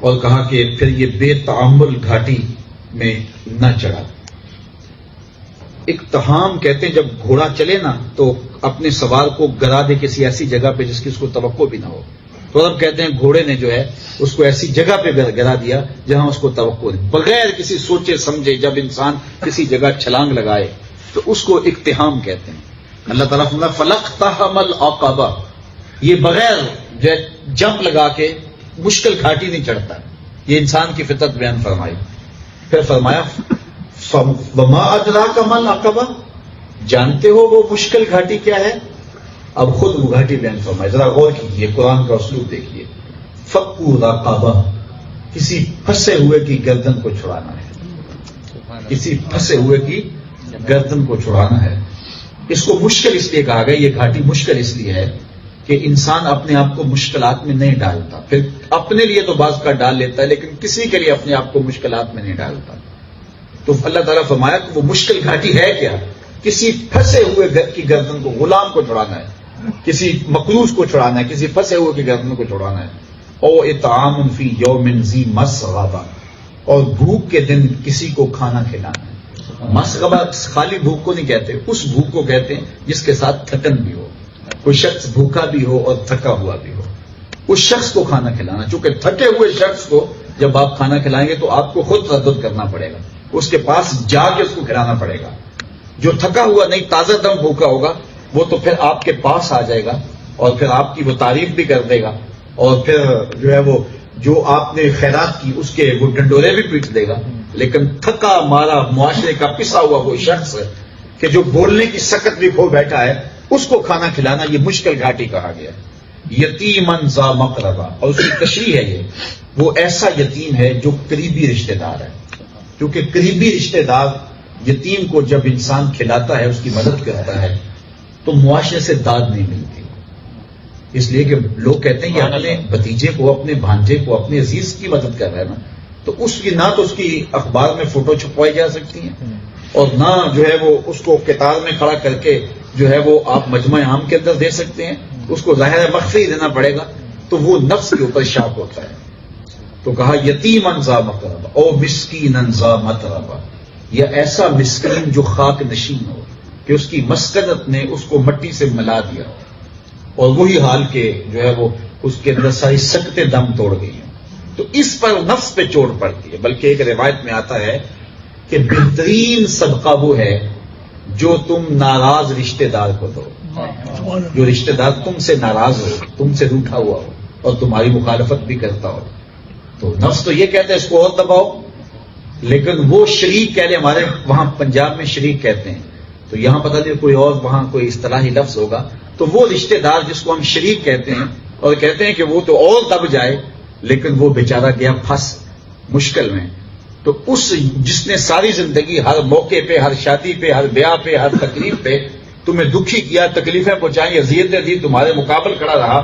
اور کہا کہ پھر یہ بے تعامل گھاٹی میں نہ چڑھا۔ اقتحام کہتے ہیں جب گھوڑا چلے نا تو اپنے سوار کو گرا دے کسی ایسی جگہ پہ جس کی اس کو توقع بھی نہ ہو، تو اب کہتے ہیں گھوڑے نے جو ہے اس کو ایسی جگہ پہ گرا دیا جہاں اس کو توقع نہیں، بغیر کسی سوچے سمجھے جب انسان کسی جگہ چھلانگ لگائے تو اس کو اقتحام کہتے ہیں۔ اللہ تعالیٰ فرماتا فَلَقْتَحَمَ الْعَقَبَةَ، یہ بغیر جو ہے جمپ لگا کے مشکل گھاٹی نہیں چڑھتا، یہ انسان کی فطرت بیان فرمائی۔ پھر فرمایا وَمَا أَدْرَاكَ مَا الْعَقَبَةُ، جانتے ہو وہ مشکل گھاٹی کیا ہے؟ اب خود وہ گھاٹی بیان فرمائی، ذرا غور کیجیے، قرآن کا اسلوب دیکھیے۔ فَكُّ رَقَبَةٍ، کسی پھنسے ہوئے کی گردن کو چھڑانا ہے، کسی پھنسے ہوئے کی گردن کو چھڑانا ہے۔ اس کو مشکل اس لیے کہا گیا، یہ گھاٹی مشکل اس لیے ہے کہ انسان اپنے آپ کو مشکلات میں نہیں ڈالتا، پھر اپنے لیے تو بعض کا ڈال لیتا ہے لیکن کسی کے لیے اپنے آپ کو مشکلات میں نہیں ڈالتا۔ تو اللہ تعالیٰ فرمایا کہ وہ مشکل گھاٹی ہے کیا؟ کسی پھنسے ہوئے کی گردن کو، غلام کو چھڑانا ہے، کسی مقروض کو چھڑانا ہے، کسی پھنسے ہوئے کی گردن کو چھڑانا ہے۔ او اطعام فی یوم ذی مسغبہ، اور بھوک کے دن کسی کو کھانا کھلانا ہے۔ مسغبہ خالی بھوک کو نہیں کہتے، اس بھوک کو کہتے ہیں جس کے ساتھ تھکن بھی ہو، کوئی شخص بھوکا بھی ہو اور تھکا ہوا بھی ہو، اس شخص کو کھانا کھلانا۔ چونکہ تھکے ہوئے شخص کو جب آپ کھانا کھلائیں گے تو آپ کو خود تردد کرنا پڑے گا، اس کے پاس جا کے اس کو کھلانا پڑے گا۔ جو تھکا ہوا نہیں، تازہ دم بھوکا ہوگا، وہ تو پھر آپ کے پاس آ جائے گا اور پھر آپ کی وہ تعریف بھی کر دے گا، اور پھر جو ہے وہ جو آپ نے خیرات کی اس کے وہ ڈنڈورے بھی پیٹ دے گا۔ لیکن تھکا مارا معاشرے کا پسا ہوا وہ شخص کہ جو بولنے کی سکت بھی کھو بیٹھا ہے، اس کو کھانا کھلانا یہ مشکل گھاٹی کہا گیا ہے۔ یتیمن ذا مقربہ، اور اس کی تشریح ہے یہ، وہ ایسا یتیم ہے جو قریبی رشتہ دار ہے، کیونکہ قریبی رشتہ دار یتیم کو جب انسان کھلاتا ہے، اس کی مدد کرتا ہے، تو معاشرے سے داد نہیں ملتی، اس لیے کہ لوگ کہتے ہیں کہ اپنے بھتیجے کو، اپنے بھانجے کو، اپنے عزیز کی مدد کر رہا ہے نا، تو اس کی نہ تو اس کی اخبار میں فوٹو چھپوائی جا سکتی ہیں، اور نہ جو ہے وہ اس کو قطار میں کھڑا کر کے جو ہے وہ آپ مجمع عام کے اندر دے سکتے ہیں، اس کو ظاہر مخفی دینا پڑے گا، تو وہ نفس کے اوپر شاق ہوتا ہے۔ تو کہا یتیمن ذا مقربہ او مسکینن ذا متربہ، یا ایسا مسکین جو خاک نشین ہو، کہ اس کی مسکنت نے اس کو مٹی سے ملا دیا، اور وہی حال کے جو ہے وہ اس کے اندر ساری سکتیں دم توڑ گئی ہیں، تو اس پر نفس پہ چوٹ پڑتی ہے۔ بلکہ ایک روایت میں آتا ہے کہ بہترین صدقہ وہ ہے جو تم ناراض رشتہ دار کو دو، جو رشتہ دار تم سے ناراض ہو، تم سے روٹھا ہوا ہو اور تمہاری مخالفت بھی کرتا ہو۔ تو نفس تو یہ کہتا ہے اس کو اور دباؤ، لیکن وہ شریک کہہ لیں، ہمارے وہاں پنجاب میں شریک کہتے ہیں، تو یہاں پتہ نہیں کوئی اور وہاں کوئی اصطلاحی لفظ ہوگا، تو وہ رشتہ دار جس کو ہم شریک کہتے ہیں، اور کہتے ہیں کہ وہ تو اور دب جائے لیکن وہ بیچارہ گیا پھنس مشکل میں، تو اس جس نے ساری زندگی ہر موقع پہ، ہر شادی پہ، ہر بیاہ پہ، ہر تکلیف پہ تمہیں دکھی کیا، تکلیفیں پہنچائیں، اذیتیں دی، تمہارے مقابل کھڑا رہا،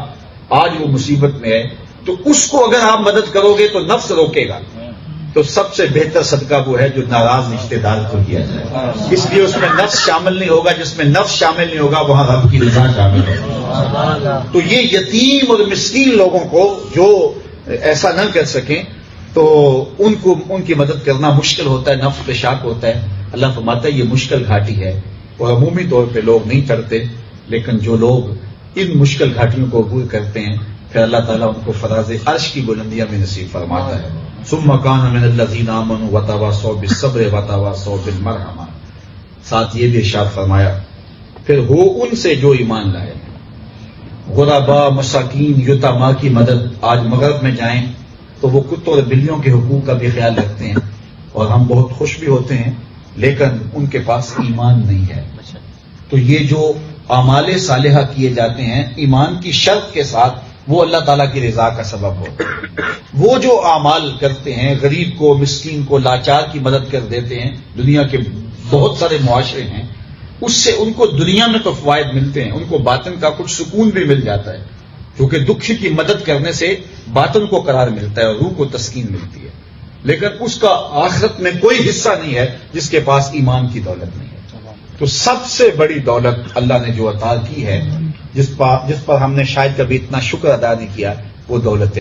آج وہ مصیبت میں ہے، تو اس کو اگر آپ مدد کرو گے تو نفس روکے گا۔ تو سب سے بہتر صدقہ وہ ہے جو ناراض رشتہ دار کو کیا جائے، اس لیے اس میں نفس شامل نہیں ہوگا، جس میں نفس شامل نہیں ہوگا وہاں رب کی رضا شامل ہوگا۔ تو یہ یتیم اور مسکین لوگوں کو جو ایسا نہ کر سکیں تو ان کی مدد کرنا مشکل ہوتا ہے، نفس پہ شاق ہوتا ہے۔ اللہ فرماتا ہے یہ مشکل گھاٹی ہے، اور عمومی طور پہ لوگ نہیں چڑھتے، لیکن جو لوگ ان مشکل گھاٹیوں کو عبور کرتے ہیں پھر اللہ تعالیٰ ان کو فراز عرش کی بلندیاں میں نصیب فرماتا ہے۔ ثم كان من الذين آمنوا وتواصوا بالصبر وتواصوا بالمرحمہ، ساتھ یہ بھی ارشاد فرمایا پھر ہو ان سے جو ایمان لائے، غربا، مساکین، یتاما کی مدد۔ آج مغرب میں جائیں تو وہ کتوں اور بلیوں کے حقوق کا بھی خیال رکھتے ہیں، اور ہم بہت خوش بھی ہوتے ہیں، لیکن ان کے پاس ایمان نہیں ہے۔ تو یہ جو اعمال صالحہ کیے جاتے ہیں ایمان کی شرط کے ساتھ، وہ اللہ تعالیٰ کی رضا کا سبب ہو۔ وہ جو اعمال کرتے ہیں، غریب کو، مسکین کو، لاچار کی مدد کر دیتے ہیں، دنیا کے بہت سارے معاشرے ہیں، اس سے ان کو دنیا میں تو فوائد ملتے ہیں، ان کو باطن کا کچھ سکون بھی مل جاتا ہے، کیونکہ دکھی کی مدد کرنے سے باطن کو قرار ملتا ہے اور روح کو تسکین ملتی ہے، لیکن اس کا آخرت میں کوئی حصہ نہیں ہے جس کے پاس ایمان کی دولت نہیں ہے۔ تو سب سے بڑی دولت اللہ نے جو عطا کی ہے، جس پر ہم نے شاید کبھی اتنا شکر ادا نہیں کیا، وہ دولت ہے۔